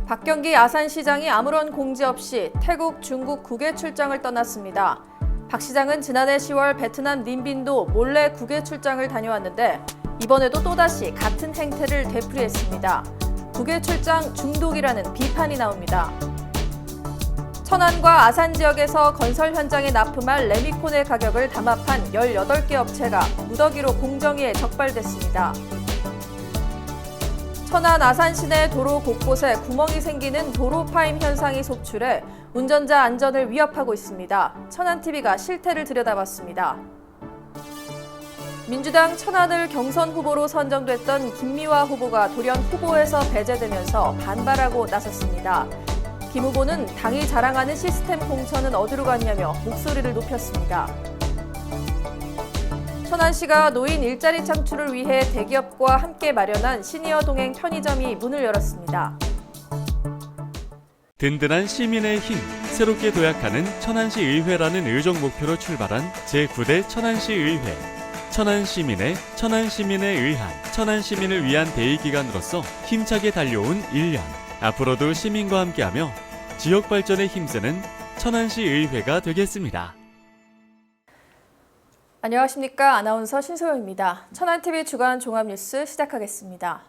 박경기 아산시장이 아무런 공지 없이 태국, 중국 국외 출장을 떠났습니다. 박 시장은 지난해 10월 베트남 님빈도 몰래 국외 출장을 다녀왔는데 이번에도 또다시 같은 행태를 되풀이했습니다. 국외 출장 중독이라는 비판이 나옵니다. 천안과 아산 지역에서 건설 현장에 납품할 레미콘의 가격을 담합한 18개 업체가 무더기로 공정위에 적발됐습니다. 천안 아산 시내 도로 곳곳에 구멍이 생기는 도로 파임 현상이 속출해 운전자 안전을 위협하고 있습니다. 천안TV가 실태를 들여다봤습니다. 민주당 천안을 경선 후보로 선정됐던 김미화 후보가 돌연 후보에서 배제되면서 반발하고 나섰습니다. 김 후보는 당이 자랑하는 시스템 공천은 어디로 갔냐며 목소리를 높였습니다. 천안시가 노인 일자리 창출을 위해 대기업과 함께 마련한 시니어 동행 편의점이 문을 열었습니다. 든든한 시민의 힘, 새롭게 도약하는 천안시 의회라는 의정 목표로 출발한 제9대 천안시 의회. 천안시민의 의한, 천안시민을 위한 대의기관으로서 힘차게 달려온 1년. 앞으로도 시민과 함께하며 지역 발전에 힘쓰는 천안시 의회가 되겠습니다. 안녕하십니까. 아나운서 신소영입니다. 천안TV 주간 종합뉴스 시작하겠습니다.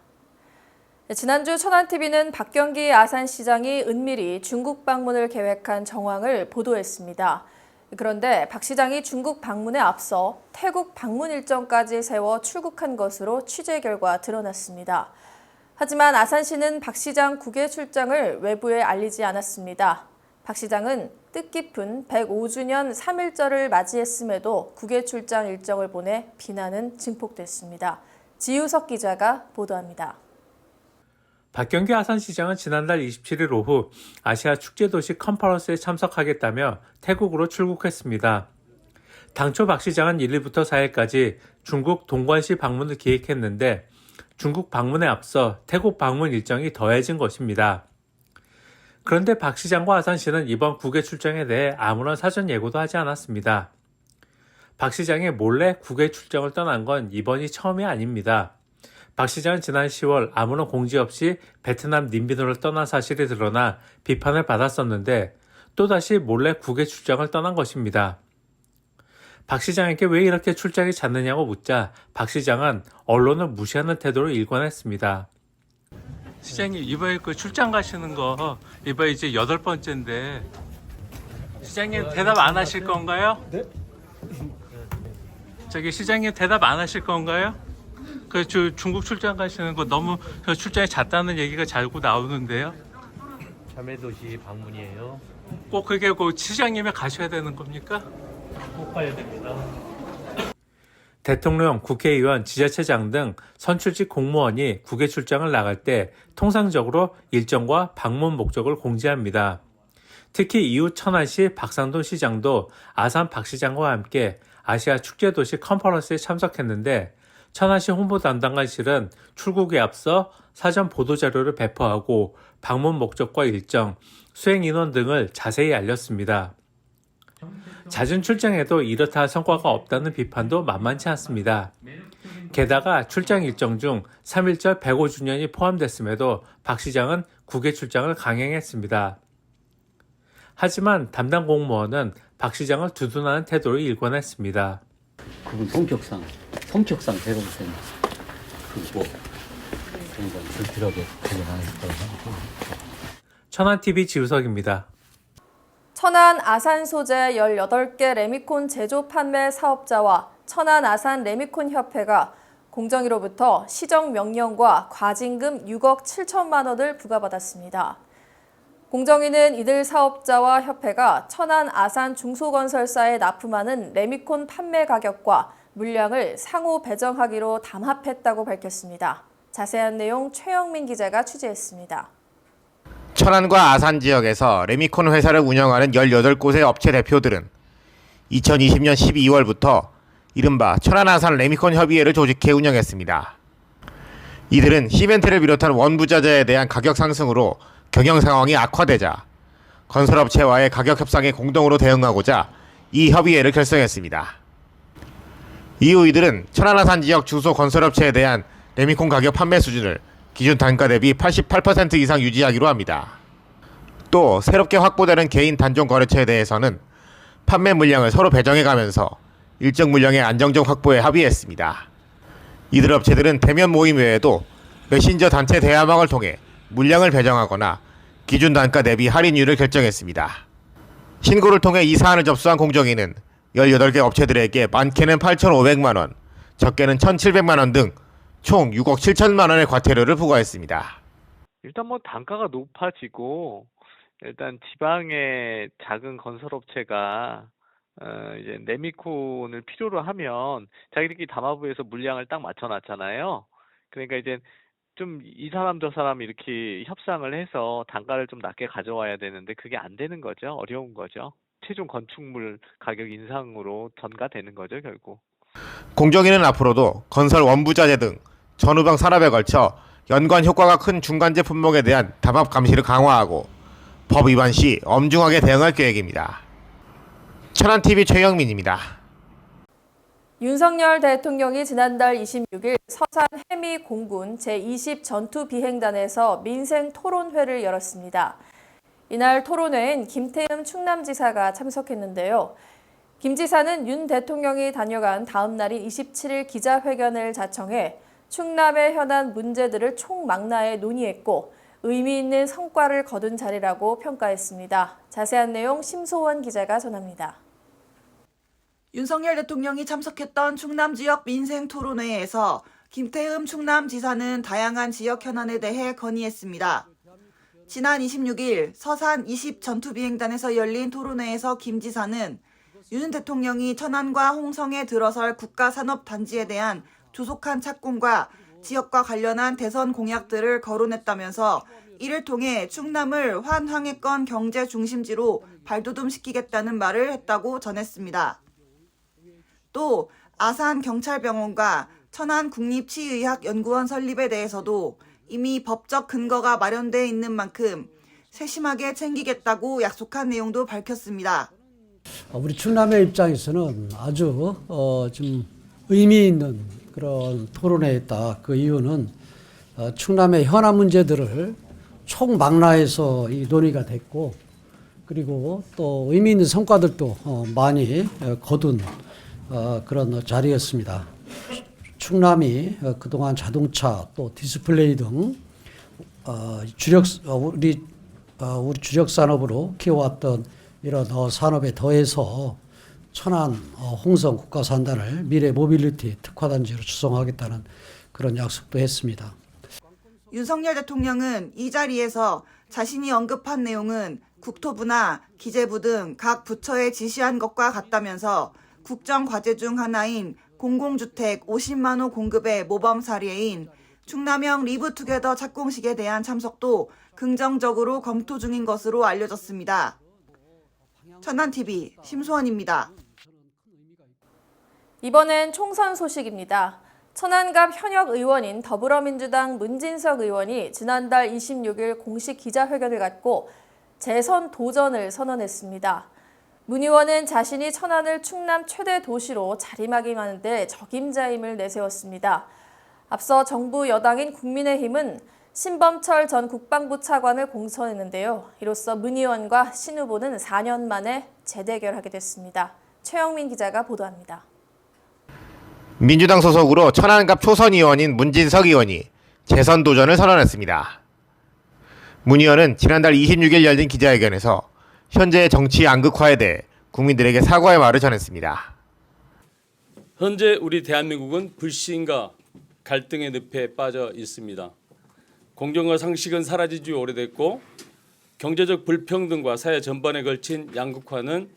지난주 천안TV는 박경기 아산시장이 은밀히 중국 방문을 계획한 정황을 보도했습니다. 그런데 박 시장이 중국 방문에 앞서 태국 방문 일정까지 세워 출국한 것으로 취재 결과 드러났습니다. 하지만 아산시는 박 시장 국외 출장을 외부에 알리지 않았습니다. 박 시장은 뜻깊은 105주년 3.1절을 맞이했음에도 국외 출장 일정을 보내 비난은 증폭됐습니다. 지우석 기자가 보도합니다. 박경기 아산시장은 지난달 27일 오후 아시아 축제도시 컨퍼런스에 참석하겠다며 태국으로 출국했습니다. 당초 박 시장은 1일부터 4일까지 중국 동관시 방문을 기획했는데 중국 방문에 앞서 태국 방문 일정이 더해진 것입니다. 그런데 박 시장과 아산시는 이번 국외 출장에 대해 아무런 사전 예고도 하지 않았습니다. 박 시장이 몰래 국외 출장을 떠난 건 이번이 처음이 아닙니다. 박 시장은 지난 10월 아무런 공지 없이 베트남 님빈으로 떠난 사실이 드러나 비판을 받았었는데 또다시 몰래 국외 출장을 떠난 것입니다. 박 시장에게 왜 이렇게 출장이 잦느냐고 묻자 박 시장은 언론을 무시하는 태도로 일관했습니다. 시장님 이번에 그 출장 가시는 거 이번에 이제 8번째인데 시장님 대답 안 하실 건가요? 네? 저기 시장님 대답 안 하실 건가요? 그 중국 출장 가시는 거 너무 출장이 잦다는 얘기가 자꾸 나오는데요. 참외도시 방문이에요. 꼭 그게 그 시장님이 가셔야 되는 겁니까? 꼭 가야 됩니다. 대통령, 국회의원, 지자체장 등 선출직 공무원이 국외 출장을 나갈 때 통상적으로 일정과 방문 목적을 공지합니다. 특히 이후 천안시 박상돈 시장도 아산 박 시장과 함께 아시아 축제도시 컨퍼런스에 참석했는데 천안시 홍보담당관실은 출국에 앞서 사전 보도자료를 배포하고 방문 목적과 일정, 수행 인원 등을 자세히 알렸습니다. 잦은 출장에도 이렇다 할 성과가 없다는 비판도 만만치 않습니다. 게다가 출장 일정 중 3.1절 105주년이 포함됐음에도 박 시장은 국외 출장을 강행했습니다. 하지만 담당 공무원은 박 시장을 두둔하는 태도로 일관했습니다. 그분 성격상 제가 볼 때는 그거 그런 건 불필요하게 그건 안 했다고 생각합니다. 천안TV 지우석입니다. 천안 아산 소재 18개 레미콘 제조 판매 사업자와 천안 아산 레미콘 협회가 공정위로부터 시정 명령과 과징금 6억 7천만 원을 부과받았습니다. 공정위는 이들 사업자와 협회가 천안 아산 중소건설사에 납품하는 레미콘 판매 가격과 물량을 상호 배정하기로 담합했다고 밝혔습니다. 자세한 내용 최영민 기자가 취재했습니다. 천안과 아산 지역에서 레미콘 회사를 운영하는 18곳의 업체 대표들은 2020년 12월부터 이른바 천안 아산 레미콘 협의회를 조직해 운영했습니다. 이들은 시멘트를 비롯한 원부자재에 대한 가격 상승으로 경영 상황이 악화되자 건설업체와의 가격 협상에 공동으로 대응하고자 이 협의회를 결성했습니다. 이후 이들은 천안 아산 지역 주소 건설업체에 대한 레미콘 가격 판매 수준을 기준 단가 대비 88% 이상 유지하기로 합니다. 또 새롭게 확보되는 개인 단종 거래처에 대해서는 판매 물량을 서로 배정해가면서 일정 물량의 안정적 확보에 합의했습니다. 이들 업체들은 대면 모임 외에도 메신저 단체 대화망을 통해 물량을 배정하거나 기준 단가 대비 할인율을 결정했습니다. 신고를 통해 이 사안을 접수한 공정위는 18개 업체들에게 많게는 8,500만 원, 적게는 1,700만 원 등 총 6억 7천만 원의 과태료를 부과했습니다. 일단 뭐 단가가 높아지고 일단 지방의 작은 건설업체가 이제 레미콘을 필요로 하면 자기들끼리 담화부에서 물량을 딱 맞춰놨잖아요. 그러니까 이제 좀 이 사람 저 사람 이렇게 협상을 해서 단가를 좀 낮게 가져와야 되는데 그게 안 되는 거죠. 어려운 거죠. 최종 건축물 가격 인상으로 전가되는 거죠, 결국. 공정위는 앞으로도 건설 원부자재 등 전후방 산업에 걸쳐 연관 효과가 큰 중간재 품목에 대한 담합 감시를 강화하고 법 위반 시 엄중하게 대응할 계획입니다. 천안TV 최영민입니다. 윤석열 대통령이 지난달 26일 서산 해미 공군 제20 전투비행단에서 민생 토론회를 열었습니다. 이날 토론회엔 김태흠 충남지사가 참석했는데요. 김 지사는 윤 대통령이 다녀간 다음 날인 27일 기자회견을 자청해 충남의 현안 문제들을 총망라해 논의했고 의미 있는 성과를 거둔 자리라고 평가했습니다. 자세한 내용 심소원 기자가 전합니다. 윤석열 대통령이 참석했던 충남 지역 민생 토론회에서 김태흠 충남지사는 다양한 지역 현안에 대해 건의했습니다. 지난 26일 서산 20 전투비행단에서 열린 토론회에서 김 지사는 윤 대통령이 천안과 홍성에 들어설 국가산업단지에 대한 조속한 착공과 지역과 관련한 대선 공약들을 거론했다면서 이를 통해 충남을 환황해권 경제 중심지로 발돋움시키겠다는 말을 했다고 전했습니다. 또 아산경찰병원과 천안국립치의학연구원 설립에 대해서도 이미 법적 근거가 마련돼 있는 만큼 세심하게 챙기겠다고 약속한 내용도 밝혔습니다. 우리 충남의 입장에서는 아주 좀 의미 있는 그런 토론회였다. 그 이유는 충남의 현안 문제들을 총망라해서 이 논의가 됐고, 그리고 또 의미 있는 성과들도 많이 거둔 그런 자리였습니다. 충남이 그동안 자동차 또 디스플레이 등 우리 주력 산업으로 키워왔던 이런 산업에 더해서 천안 홍성 국가산단을 미래 모빌리티 특화단지로 조성하겠다는 그런 약속도 했습니다. 윤석열 대통령은 이 자리에서 자신이 언급한 내용은 국토부나 기재부 등 각 부처에 지시한 것과 같다면서 국정과제 중 하나인 공공주택 50만 호 공급의 모범 사례인 충남형 리브투게더 착공식에 대한 참석도 긍정적으로 검토 중인 것으로 알려졌습니다. 천안TV 심소원입니다. 이번엔 총선 소식입니다. 천안갑 현역 의원인 더불어민주당 문진석 의원이 지난달 26일 공식 기자회견을 갖고 재선 도전을 선언했습니다. 문 의원은 자신이 천안을 충남 최대 도시로 자리매김하는 데 적임자임을 내세웠습니다. 앞서 정부 여당인 국민의힘은 신범철 전 국방부 차관을 공천했는데요. 이로써 문 의원과 신 후보는 4년 만에 재대결하게 됐습니다. 최영민 기자가 보도합니다. 민주당 소속으로 천안갑 초선 의원인 문진석 의원이 재선 도전을 선언했습니다. 문 의원은 지난달 26일 열린 기자회견에서 현재의 정치 양극화에 대해 국민들에게 사과의 말을 전했습니다. 현재 우리 대한민국은 불신과 갈등의 늪에 빠져 있습니다. 공정과 상식은 사라진 지 오래됐고 경제적 불평등과 사회 전반에 걸친 양극화는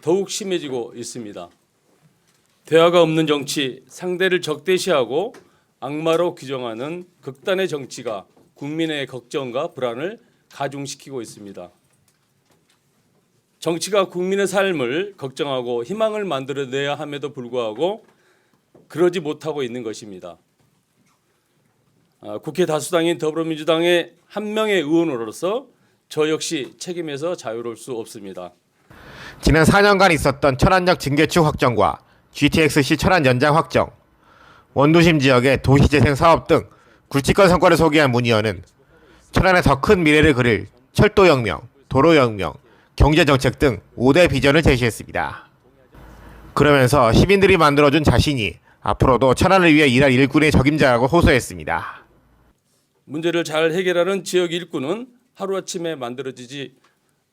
더욱 심해지고 있습니다. 대화가 없는 정치, 상대를 적대시하고 악마로 규정하는 극단의 정치가 국민의 걱정과 불안을 가중시키고 있습니다. 정치가 국민의 삶을 걱정하고 희망을 만들어내야 함에도 불구하고 그러지 못하고 있는 것입니다. 국회 다수당인 더불어민주당의 한 명의 의원으로서 저 역시 책임에서 자유로울 수 없습니다. 지난 4년간 있었던 천안역 증개축 확정과 GTX-C 천안 연장 확정, 원도심 지역의 도시재생 사업 등 굵직한 성과를 소개한 문 의원은 천안의 더 큰 미래를 그릴 철도혁명, 도로혁명, 경제정책 등 5대 비전을 제시했습니다. 그러면서 시민들이 만들어준 자신이 앞으로도 천안을 위해 일할 일꾼의 적임자라고 호소했습니다. 문제를 잘 해결하는 지역 일꾼은 하루아침에 만들어지지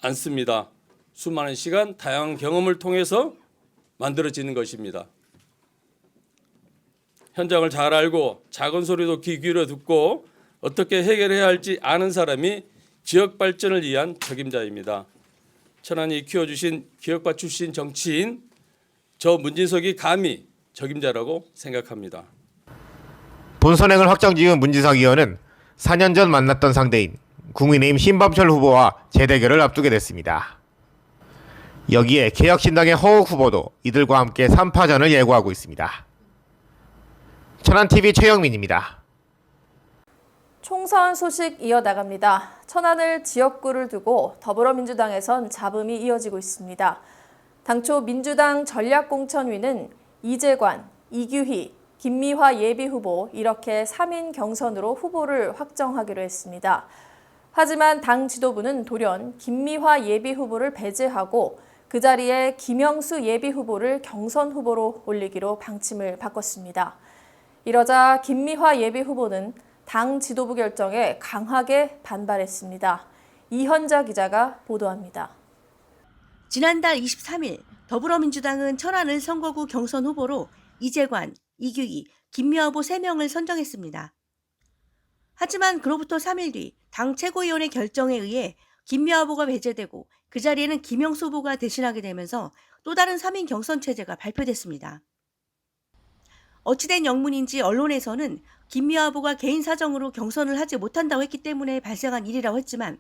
않습니다. 수많은 시간, 다양한 경험을 통해서 만들어지는 것입니다. 현장을 잘 알고 작은 소리도 귀 기울여 듣고 어떻게 해결해야 할지 아는 사람이 지역 발전을 위한 적임자입니다. 천안이 키워주신 기업가 출신 정치인 저 문진석이 감히 적임자라고 생각합니다. 본선행을 확정지은 문진석 의원은 4년 전 만났던 상대인 국민의힘 신범철 후보와 재대결을 앞두게 됐습니다. 여기에 개혁신당의 허욱 후보도 이들과 함께 3파전을 예고하고 있습니다. 천안TV 최영민입니다. 총선 소식 이어나갑니다. 천안을 지역구를 두고 더불어민주당에선 잡음이 이어지고 있습니다. 당초 민주당 전략공천위는 이재관, 이규희, 김미화 예비후보 이렇게 3인 경선으로 후보를 확정하기로 했습니다. 하지만 당 지도부는 돌연 김미화 예비후보를 배제하고 그 자리에 김영수 예비후보를 경선 후보로 올리기로 방침을 바꿨습니다. 이러자 김미화 예비후보는 당 지도부 결정에 강하게 반발했습니다. 이현자 기자가 보도합니다. 지난달 23일 더불어민주당은 천안을 선거구 경선 후보로 이재관, 이규희, 김미화 후보 3명을 선정했습니다. 하지만 그로부터 3일 뒤 당 최고위원회 결정에 의해 김미화 후보가 배제되고 그 자리에는 김영수 후보가 대신하게 되면서 또 다른 3인 경선 체제가 발표됐습니다. 어찌된 영문인지 언론에서는 김미화 후보가 개인 사정으로 경선을 하지 못한다고 했기 때문에 발생한 일이라고 했지만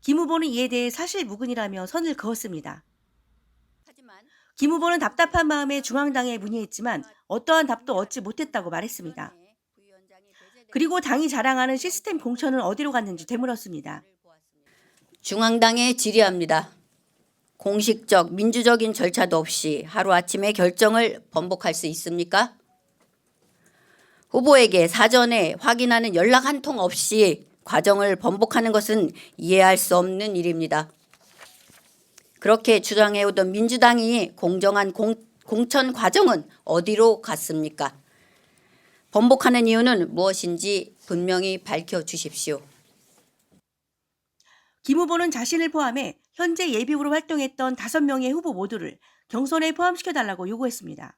김 후보는 이에 대해 사실무근이라며 선을 그었습니다. 김 후보는 답답한 마음에 중앙당에 문의했지만 어떠한 답도 얻지 못했다고 말했습니다. 그리고 당이 자랑하는 시스템 공천은 어디로 갔는지 되물었습니다. 중앙당에 질의합니다. 공식적 민주적인 절차도 없이 하루아침에 결정을 번복할 수 있습니까? 후보에게 사전에 확인하는 연락 한 통 없이 과정을 번복하는 것은 이해할 수 없는 일입니다. 그렇게 주장해오던 민주당이 공정한 공천 과정은 어디로 갔습니까? 번복하는 이유는 무엇인지 분명히 밝혀주십시오. 김 후보는 자신을 포함해 현재 예비후보로 활동했던 5명의 후보 모두를 경선에 포함시켜달라고 요구했습니다.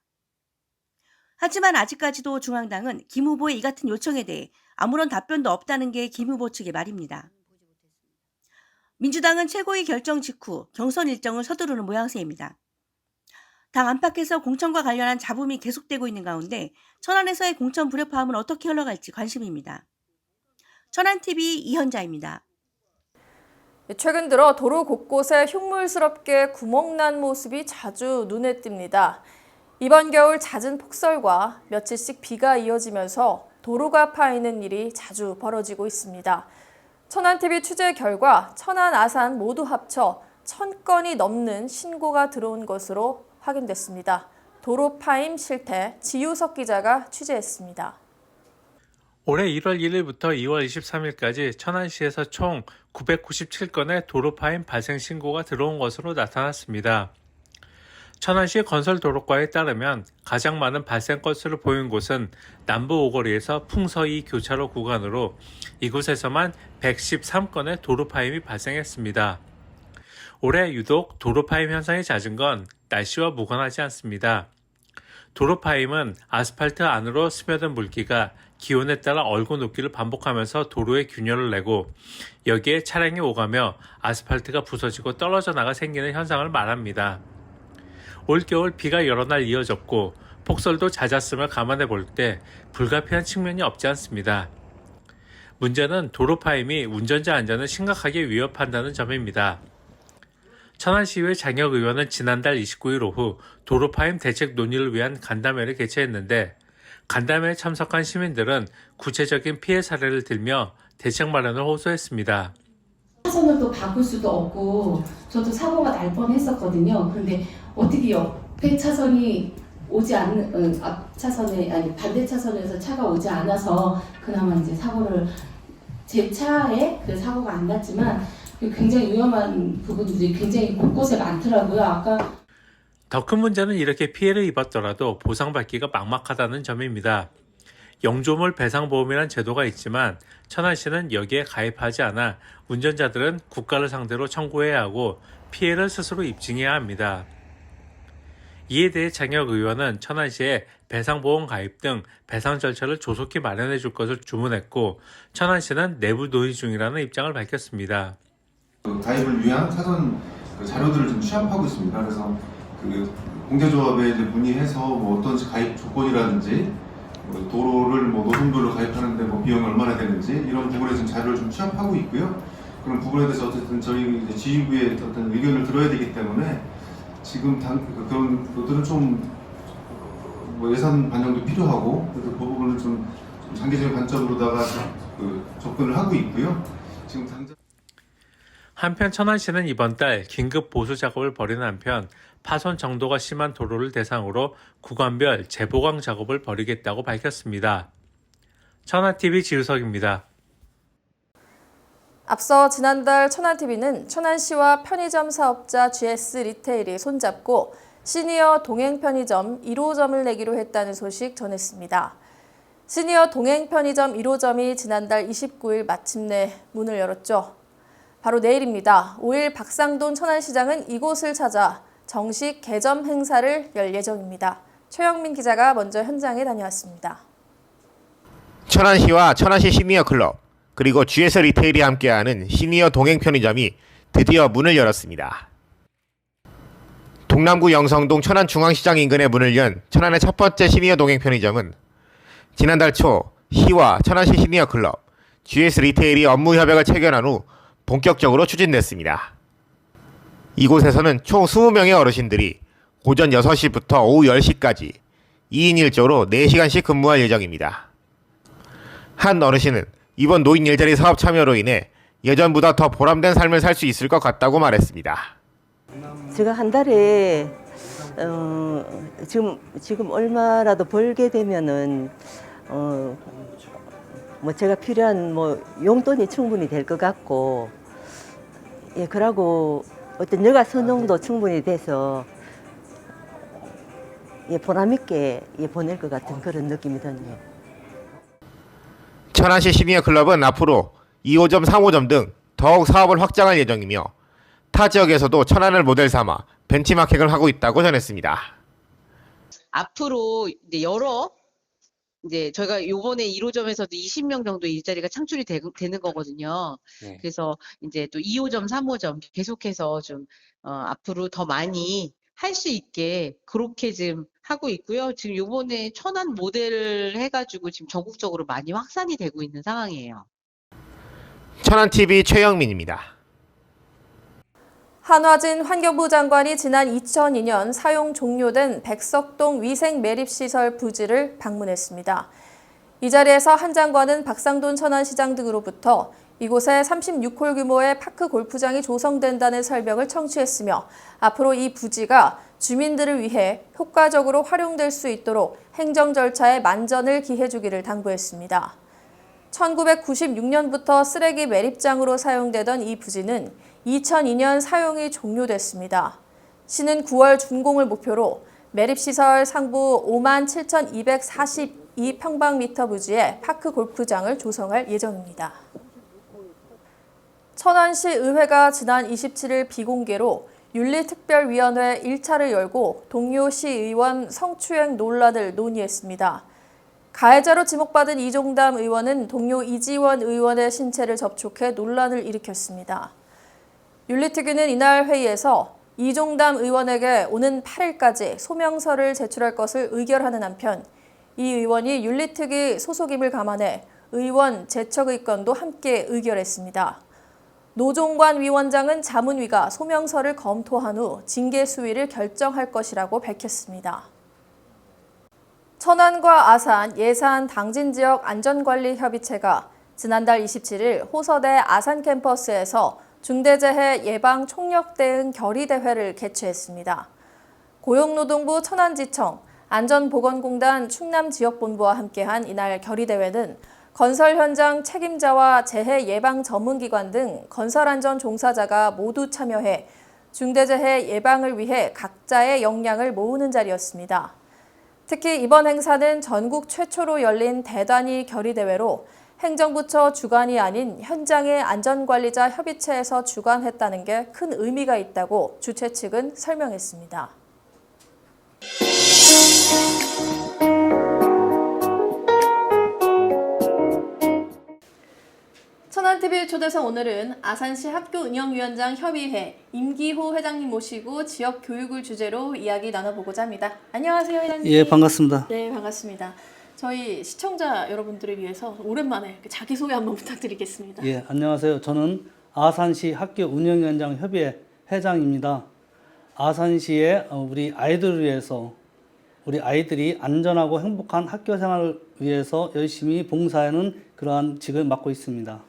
하지만 아직까지도 중앙당은 김 후보의 이 같은 요청에 대해 아무런 답변도 없다는 게 김 후보 측의 말입니다. 민주당은 최고위 결정 직후 경선 일정을 서두르는 모양새입니다. 당 안팎에서 공천과 관련한 잡음이 계속되고 있는 가운데 천안에서의 공천 불협화음은 어떻게 흘러갈지 관심입니다. 천안TV 이현자입니다. 최근 들어 도로 곳곳에 흉물스럽게 구멍난 모습이 자주 눈에 띕니다. 이번 겨울 잦은 폭설과 며칠씩 비가 이어지면서 도로가 파이는 일이 자주 벌어지고 있습니다. 천안TV 취재 결과 천안, 아산 모두 합쳐 1000건이 넘는 신고가 들어온 것으로 확인됐습니다. 도로 파임 실태 지우석 기자가 취재했습니다. 올해 1월 1일부터 2월 23일까지 천안시에서 총 997건의 도로 파임 발생 신고가 들어온 것으로 나타났습니다. 천안시 건설도로과에 따르면 가장 많은 발생 건수를 보인 곳은 남부 오거리에서 풍서2 교차로 구간으로 이곳에서만 113건의 도로 파임이 발생했습니다. 올해 유독 도로 파임 현상이 잦은 건 날씨와 무관하지 않습니다. 도로 파임은 아스팔트 안으로 스며든 물기가 기온에 따라 얼고 녹기를 반복하면서 도로에 균열을 내고 여기에 차량이 오가며 아스팔트가 부서지고 떨어져 나가 생기는 현상을 말합니다. 올겨울 비가 여러 날 이어졌고 폭설도 잦았음을 감안해 볼 때 불가피한 측면이 없지 않습니다. 문제는 도로 파임이 운전자 안전을 심각하게 위협한다는 점입니다. 천안시의회 장혁 의원은 지난달 29일 오후 도로 파임 대책 논의를 위한 간담회를 개최했는데 간담회에 참석한 시민들은 구체적인 피해 사례를 들며 대책 마련을 호소했습니다. 차선을 또 바꿀 수도 없고 저도 사고가 날 뻔했었거든요. 그런데 어떻게 옆에 차선이 오지 않는 앞 차선에 아니 반대 차선에서 차가 오지 않아서 그나마 이제 사고를 제 차에 그 사고가 안 났지만 굉장히 위험한 부분들이 굉장히 곳곳에 많더라고요. 아까 더 큰 문제는 이렇게 피해를 입었더라도 보상받기가 막막하다는 점입니다. 영조물 배상보험이란 제도가 있지만 천안시는 여기에 가입하지 않아 운전자들은 국가를 상대로 청구해야 하고 피해를 스스로 입증해야 합니다. 이에 대해 장혁 의원은 천안시에 배상보험 가입 등 배상 절차를 조속히 마련해 줄 것을 주문했고 천안시는 내부 논의 중이라는 입장을 밝혔습니다. 가입을 위한 사전 자료들을 좀 취합하고 있습니다. 그래서 그 공제조합에 이제 문의해서 뭐 어떤 가입 조건이라든지 도로를 뭐 노선별로 가입하는데 뭐 비용이 얼마나 되는지 이런 부분에 지금 자료를 좀 취합하고 있고요. 그런 부분에 대해서 어쨌든 저희 이제 지휘부의 어떤 의견을 들어야 되기 때문에 지금 그런 것들은 좀 뭐 예산 반영도 필요하고 그래서 그 부분을 좀 장기적인 관점으로다가 접근을 하고 있고요. 지금 당장 한편 천안시는 이번 달 긴급 보수 작업을 벌이는 한편 파손 정도가 심한 도로를 대상으로 구간별 재보강 작업을 벌이겠다고 밝혔습니다. 천안TV 지우석입니다. 앞서 지난달 천안TV는 천안시와 편의점 사업자 GS 리테일이 손잡고 시니어 동행 편의점 1호점을 내기로 했다는 소식 전했습니다. 시니어 동행 편의점 1호점이 지난달 29일 마침내 문을 열었죠. 바로 내일입니다. 5일 박상돈 천안시장은 이곳을 찾아 정식 개점 행사를 열 예정입니다. 최영민 기자가 먼저 현장에 다녀왔습니다. 천안시와 천안시 시니어 클럽 그리고 GS 리테일이 함께하는 시니어 동행 편의점이 드디어 문을 열었습니다. 동남구 영성동 천안중앙시장 인근에 문을 연 천안의 첫 번째 시니어 동행 편의점은 지난달 초 시와 천안시 시니어 클럽, GS 리테일이 업무 협약을 체결한 후 본격적으로 추진됐습니다. 이곳에서는 총 20명의 어르신들이 오전 6시부터 오후 10시까지 2인 1조로 4시간씩 근무할 예정입니다. 한 어르신은 이번 노인 일자리 사업 참여로 인해 예전보다 더 보람된 삶을 살 수 있을 것 같다고 말했습니다. 제가 한 달에 지금 얼마라도 벌게 되면은 뭐 제가 필요한 뭐 용돈이 충분히 될 것 같고, 예, 그러고 어떤 여가 선용도 충분히 돼서 예, 보람 있게 예, 보낼 것 같은 그런 느낌이 드네요. 천안시 시니어 클럽은 앞으로 2호점, 3호점 등 더욱 사업을 확장할 예정이며 타 지역에서도 천안을 모델 삼아 벤치마킹을 하고 있다고 전했습니다. 앞으로 이제 저희가 요번에 1호점에서도 20명 정도 일자리가 창출이 되는 거거든요. 네. 그래서 이제 또 2호점, 3호점 계속해서 좀 앞으로 더 많이 할 수 있게 그렇게 지금 하고 있고요. 지금 요번에 천안 모델을 해가지고 지금 전국적으로 많이 확산이 되고 있는 상황이에요. 천안TV 최영민입니다. 한화진 환경부 장관이 지난 2002년 사용 종료된 백석동 위생 매립시설 부지를 방문했습니다. 이 자리에서 한 장관은 박상돈 천안시장 등으로부터 이곳에 36홀 규모의 파크 골프장이 조성된다는 설명을 청취했으며 앞으로 이 부지가 주민들을 위해 효과적으로 활용될 수 있도록 행정 절차에 만전을 기해주기를 당부했습니다. 1996년부터 쓰레기 매립장으로 사용되던 이 부지는 2002년 사용이 종료됐습니다. 시는 9월 준공을 목표로 매립시설 상부 57,242평방미터 부지에 파크 골프장을 조성할 예정입니다. 천안시 의회가 지난 27일 비공개로 윤리특별위원회 1차를 열고 동료 시의원 성추행 논란을 논의했습니다. 가해자로 지목받은 이종담 의원은 동료 이지원 의원의 신체를 접촉해 논란을 일으켰습니다. 윤리특위는 이날 회의에서 이종담 의원에게 오는 8일까지 소명서를 제출할 것을 의결하는 한편 이 의원이 윤리특위 소속임을 감안해 의원 제척의건도 함께 의결했습니다. 노종관 위원장은 자문위가 소명서를 검토한 후 징계 수위를 결정할 것이라고 밝혔습니다. 천안과 아산 예산 당진지역 안전관리협의체가 지난달 27일 호서대 아산 캠퍼스에서 중대재해 예방 총력 대응 결의대회를 개최했습니다. 고용노동부 천안지청, 안전보건공단 충남지역본부와 함께한 이날 결의대회는 건설 현장 책임자와 재해 예방 전문기관 등 건설안전 종사자가 모두 참여해 중대재해 예방을 위해 각자의 역량을 모으는 자리였습니다. 특히 이번 행사는 전국 최초로 열린 대단위 결의대회로 행정부처 주관이 아닌 현장의 안전관리자 협의체에서 주관했다는 게 큰 의미가 있다고 주최 측은 설명했습니다. 천안TV 초대석 오늘은 아산시 학교운영위원장 협의회 임기호 회장님 모시고 지역 교육을 주제로 이야기 나눠보고자 합니다. 안녕하세요, 회장님. 예, 반갑습니다. 네, 반갑습니다. 저희 시청자 여러분들을 위해서 오랜만에 자기소개 한번 부탁드리겠습니다. 예, 안녕하세요. 저는 아산시 학교운영위원장 협의회 회장입니다. 아산시의 우리 아이들을 위해서 우리 아이들이 안전하고 행복한 학교 생활을 위해서 열심히 봉사하는 그러한 직을 맡고 있습니다.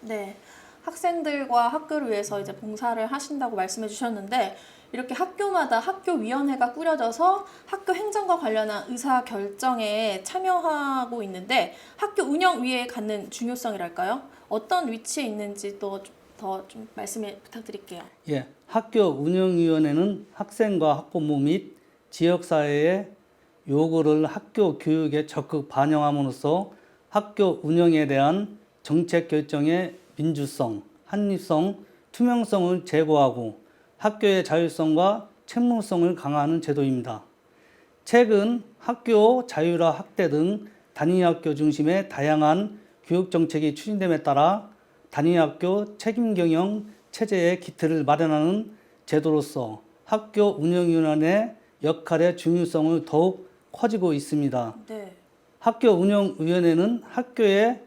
네, 학생들과 학교를 위해서 이제 봉사를 하신다고 말씀해 주셨는데 이렇게 학교마다 학교위원회가 꾸려져서 학교 행정과 관련한 의사 결정에 참여하고 있는데 학교 운영위에 갖는 중요성이랄까요? 어떤 위치에 있는지 또 더 좀 말씀해 부탁드릴게요. 예, 학교운영위원회는 학생과 학부모 및 지역사회의 요구를 학교 교육에 적극 반영함으로써 학교 운영에 대한 정책 결정의 민주성, 합리성, 투명성을 제고하고 학교의 자율성과 책무성을 강화하는 제도입니다. 최근 학교 자율화 확대 등 단위학교 중심의 다양한 교육정책이 추진됨에 따라 단위학교 책임경영 체제의 기틀을 마련하는 제도로서 학교 운영위원회의 역할의 중요성을 더욱 커지고 있습니다. 네. 학교운영위원회는 학교의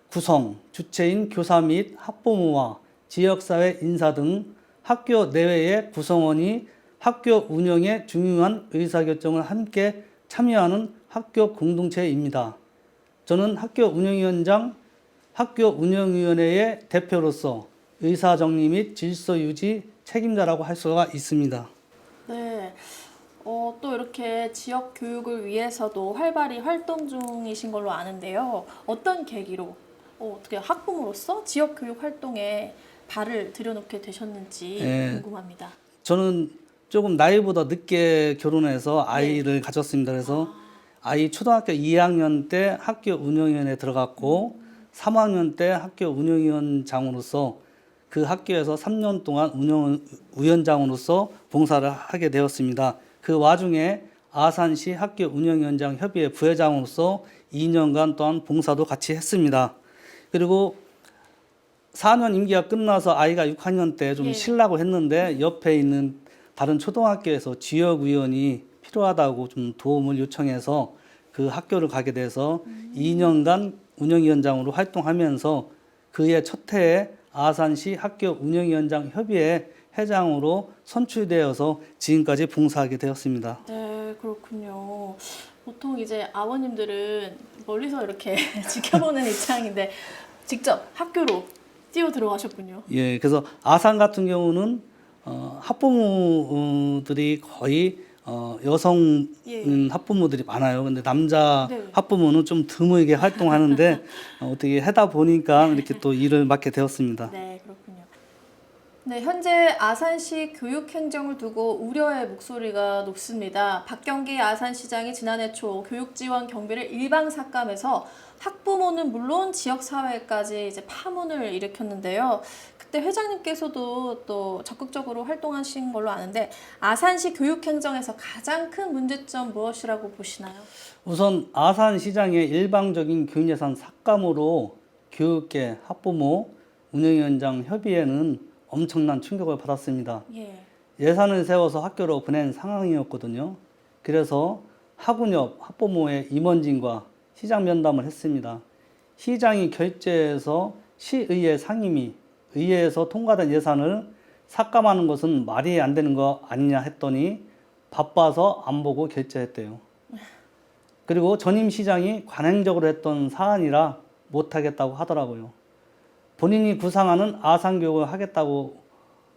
구성, 주체인 교사 및 학부모와 지역사회 인사 등 학교 내외의 구성원이 학교 운영에 중요한 의사결정을 함께 참여하는 학교 공동체입니다. 저는 학교운영위원회의 대표로서 의사정리 및 질서유지 책임자라고 할 수가 있습니다. 네. 또 이렇게 지역 교육을 위해서도 활발히 활동 중이신 걸로 아는데요. 어떤 계기로 어떻게 학부모로서 지역 교육 활동에 발을 들여놓게 되셨는지 궁금합니다. 저는 조금 나이보다 늦게 결혼해서 아이를 가졌습니다. 그래서 아이 초등학교 2학년 때 학교 운영위원회에 들어갔고 3학년 때 학교 운영위원장으로서 그 학교에서 3년 동안 운영위원장으로서 봉사를 하게 되었습니다. 그 와중에 아산시 학교운영위원장 협의회 부회장으로서 2년간 또한 봉사도 같이 했습니다. 그리고 4년 임기가 끝나서 아이가 6학년 때 좀 쉬려고 했는데 옆에 있는 다른 초등학교에서 지역위원이 필요하다고 좀 도움을 요청해서 그 학교를 가게 돼서 2년간 운영위원장으로 활동하면서 그의 첫 해에 아산시 학교운영위원장 협의회 회장으로 선출되어서 지금까지 봉사하게 되었습니다. 네, 그렇군요. 보통 이제 아버님들은 멀리서 이렇게 지켜보는 입장인데 직접 학교로 뛰어 들어가셨군요. 예, 그래서 아산 같은 경우는 학부모들이 거의 여성 학부모들이 많아요. 근데 남자 학부모는 좀 드물게 활동하는데 어떻게 하다 보니까 이렇게 또 일을 맡게 되었습니다. 네, 그렇군요. 네, 현재 아산시 교육행정을 두고 우려의 목소리가 높습니다. 박경기 아산시장이 지난해 초 교육지원 경비를 일방삭감해서 학부모는 물론 지역사회까지 이제 파문을 일으켰는데요. 그때 회장님께서도 또 적극적으로 활동하신 걸로 아는데 아산시 교육행정에서 가장 큰 문제점 무엇이라고 보시나요? 우선 아산시장의 일방적인 교육예산 삭감으로 교육계, 학부모, 운영위원장 협의회는 엄청난 충격을 받았습니다. 예산을 세워서 학교로 보낸 상황이었거든요. 그래서 학운 옆 학부모의 임원진과 시장 면담을 했습니다. 시장이 결재해서 시의회 상임위, 의회에서 통과된 예산을 삭감하는 것은 말이 안 되는 거 아니냐 했더니 바빠서 안 보고 결재했대요. 그리고 전임 시장이 관행적으로 했던 사안이라 못하겠다고 하더라고요. 본인이 구상하는 아산교육을 하겠다고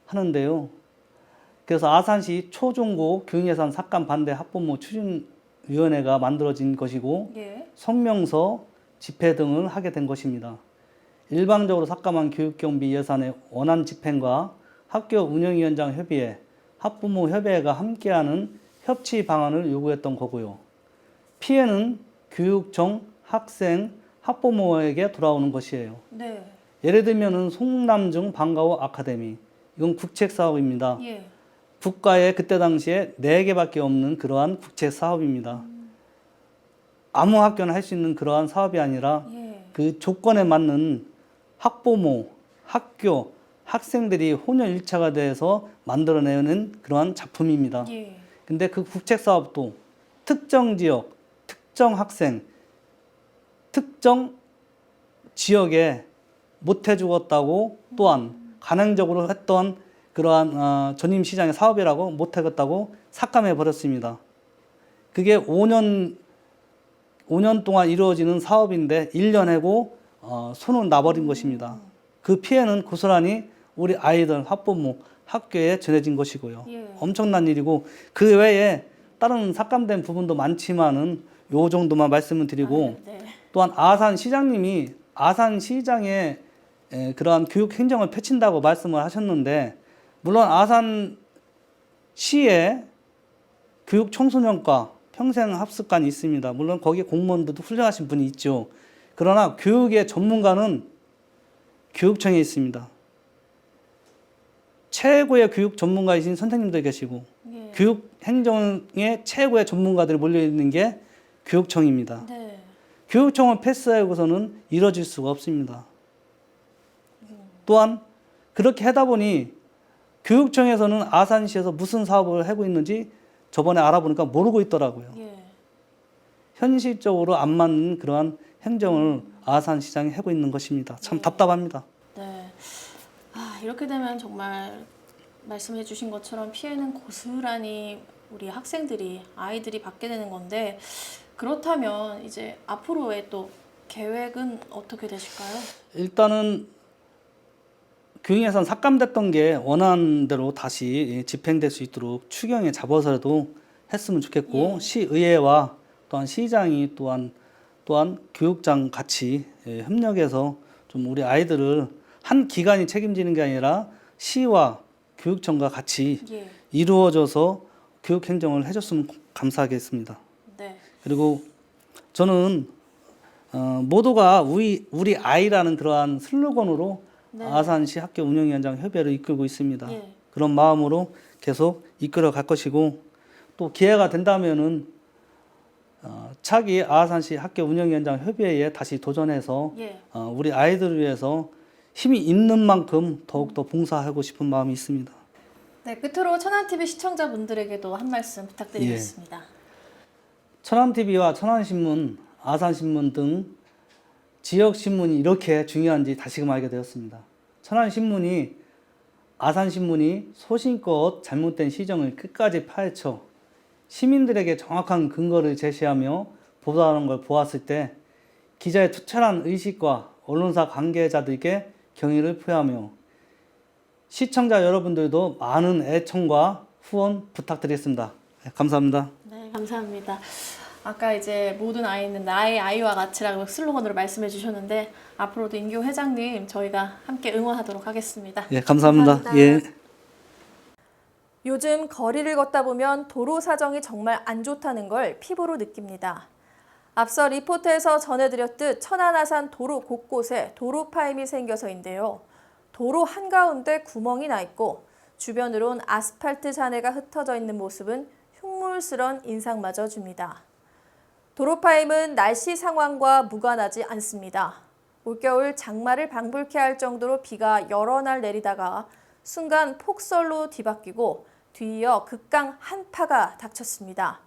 하는데요. 그래서 아산시 초중고 교육예산 삭감 반대 학부모 추진 위원회가 만들어진 것이고 성명서 집행 등을 하게 된 것입니다. 일방적으로 삭감한 교육경비 예산의 원안 집행과 학교 운영위원장 협의회, 학부모 협의회가 함께하는 협치 방안을 요구했던 거고요. 피해는 교육청, 학생, 학부모에게 돌아오는 것이에요. 예를 들면은 송남중 방과후 아카데미, 이건 국책 사업입니다. 국가에 그때 당시에 4개밖에 없는 그러한 국책 사업입니다. 아무 학교나 할 수 있는 그러한 사업이 아니라 그 조건에 맞는 학부모, 학교, 학생들이 혼연일체가 돼서 만들어내는 그러한 작품입니다. 근데 그 국책 사업도 특정 지역, 특정 학생, 특정 지역에 못 해주었다고 또한 간행적으로 했던 그러한 전임시장의 사업이라고 못 하겠다고 삭감해 버렸습니다. 그게 5년 동안 이루어지는 사업인데 1년 해고 손을 놔버린 것입니다. 그 피해는 고스란히 우리 아이들, 학부모, 학교에 전해진 것이고요. 엄청난 일이고 그 외에 다른 삭감된 부분도 많지만은 요 정도만 말씀을 드리고 또한 아산시장님이 아산시장의 그러한 교육 행정을 펼친다고 말씀을 하셨는데 물론 아산시에 교육청소년과 평생학습관이 있습니다. 물론 거기에 공무원들도 훌륭하신 분이 있죠. 그러나 교육의 전문가는 교육청에 있습니다. 최고의 교육 전문가이신 선생님들 계시고 교육 행정의 최고의 전문가들이 몰려있는 게 교육청입니다. 교육청을 패스하고서는 이루어질 수가 없습니다. 또한 그렇게 하다 보니 교육청에서는 아산시에서 무슨 사업을 하고 있는지 저번에 알아보니까 모르고 있더라고요. 현실적으로 안 맞는 그러한 행정을 아산시장이 하고 있는 것입니다. 참 답답합니다. 이렇게 되면 정말 말씀해 주신 것처럼 피해는 고스란히 우리 학생들이, 아이들이 받게 되는 건데 그렇다면 이제 앞으로의 또 계획은 어떻게 되실까요? 일단은 교육예산 삭감됐던 게 원안대로 다시 집행될 수 있도록 추경에 잡아서라도 했으면 좋겠고 시의회와 또한 시장이 또한 교육장 같이 협력해서 좀 우리 아이들을 한 기관이 책임지는 게 아니라 시와 교육청과 같이 이루어져서 교육 행정을 해줬으면 감사하겠습니다. 그리고 저는 모두가 우리 아이라는 그러한 슬로건으로 아산시 학교 운영위원장 협의회를 이끌고 있습니다. 그런 마음으로 계속 이끌어 갈 것이고 또 기회가 된다면은 차기 아산시 학교 운영위원장 협의회에 다시 도전해서 우리 아이들을 위해서 힘이 있는 만큼 더욱더 봉사하고 싶은 마음이 있습니다. 끝으로 천안TV 시청자분들에게도 한 말씀 부탁드리겠습니다. 천안TV와 천안신문, 아산신문 등 지역신문이 이렇게 중요한지 다시금 알게 되었습니다. 천안신문이, 아산신문이 소신껏 잘못된 시정을 끝까지 파헤쳐 시민들에게 정확한 근거를 제시하며 보도하는 걸 보았을 때 기자의 투철한 의식과 언론사 관계자들께 경의를 표하며 시청자 여러분들도 많은 애청과 후원 부탁드리겠습니다. 감사합니다. 감사합니다. 아까 이제 모든 아이는 나의 아이와 같이라고 슬로건으로 말씀해 주셨는데 앞으로도 임교 회장님 저희가 함께 응원하도록 하겠습니다. 감사합니다. 요즘 거리를 걷다 보면 도로 사정이 정말 안 좋다는 걸 피부로 느낍니다. 앞서 리포트에서 전해드렸듯 천안 아산 도로 곳곳에 도로 파임이 생겨서인데요. 도로 한가운데 구멍이 나 있고 주변으론 아스팔트 잔해가 흩어져 있는 모습은 흉물스런 인상마저 줍니다. 도로 파임은 날씨 상황과 무관하지 않습니다. 올겨울 장마를 방불케 할 정도로 비가 여러 날 내리다가 순간 폭설로 뒤바뀌고 뒤이어 극강 한파가 닥쳤습니다.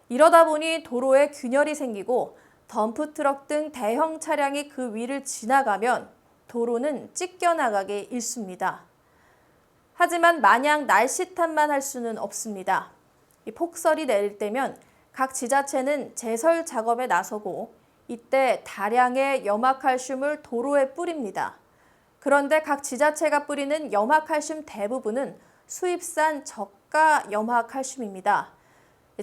이러다 보니 도로에 균열이 생기고 덤프트럭 등 대형 차량이 그 위를 지나가면 도로는 찢겨나가게 일쑤입니다. 하지만 마냥 날씨 탓만 할 수는 없습니다. 이 폭설이 내릴 때면 각 지자체는 제설 작업에 나서고 이때 다량의 염화칼슘을 도로에 뿌립니다. 그런데 각 지자체가 뿌리는 염화칼슘 대부분은 수입산 저가 염화칼슘입니다.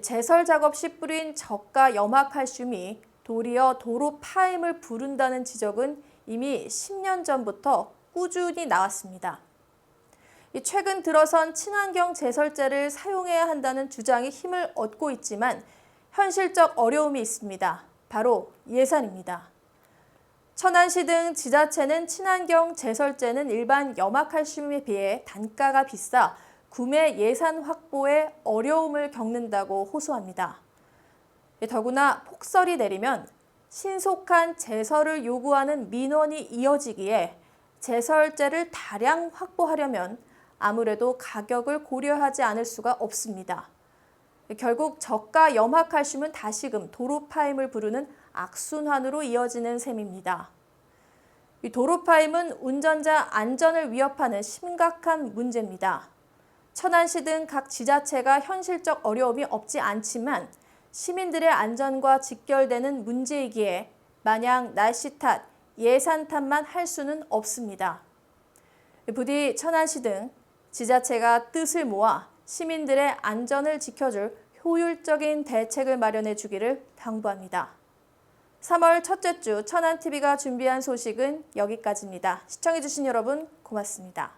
제설 작업 시 뿌린 저가 염화칼슘이 도리어 도로 파임을 부른다는 지적은 이미 10년 전부터 꾸준히 나왔습니다. 최근 들어선 친환경 제설제를 사용해야 한다는 주장이 힘을 얻고 있지만 현실적 어려움이 있습니다. 바로 예산입니다. 천안시 등 지자체는 친환경 제설제는 일반 염화칼슘에 비해 단가가 비싸 구매 예산 확보에 어려움을 겪는다고 호소합니다. 더구나 폭설이 내리면 신속한 제설을 요구하는 민원이 이어지기에 제설제를 다량 확보하려면 아무래도 가격을 고려하지 않을 수가 없습니다. 결국 저가 염화칼슘은 다시금 도로 파임을 부르는 악순환으로 이어지는 셈입니다. 이 도로 파임은 운전자 안전을 위협하는 심각한 문제입니다. 천안시 등 각 지자체가 현실적 어려움이 없지 않지만 시민들의 안전과 직결되는 문제이기에 마냥 날씨 탓, 예산 탓만 할 수는 없습니다. 부디 천안시 등 지자체가 뜻을 모아 시민들의 안전을 지켜줄 효율적인 대책을 마련해 주기를 당부합니다. 3월 첫째 주 천안TV가 준비한 소식은 여기까지입니다. 시청해주신 여러분 고맙습니다.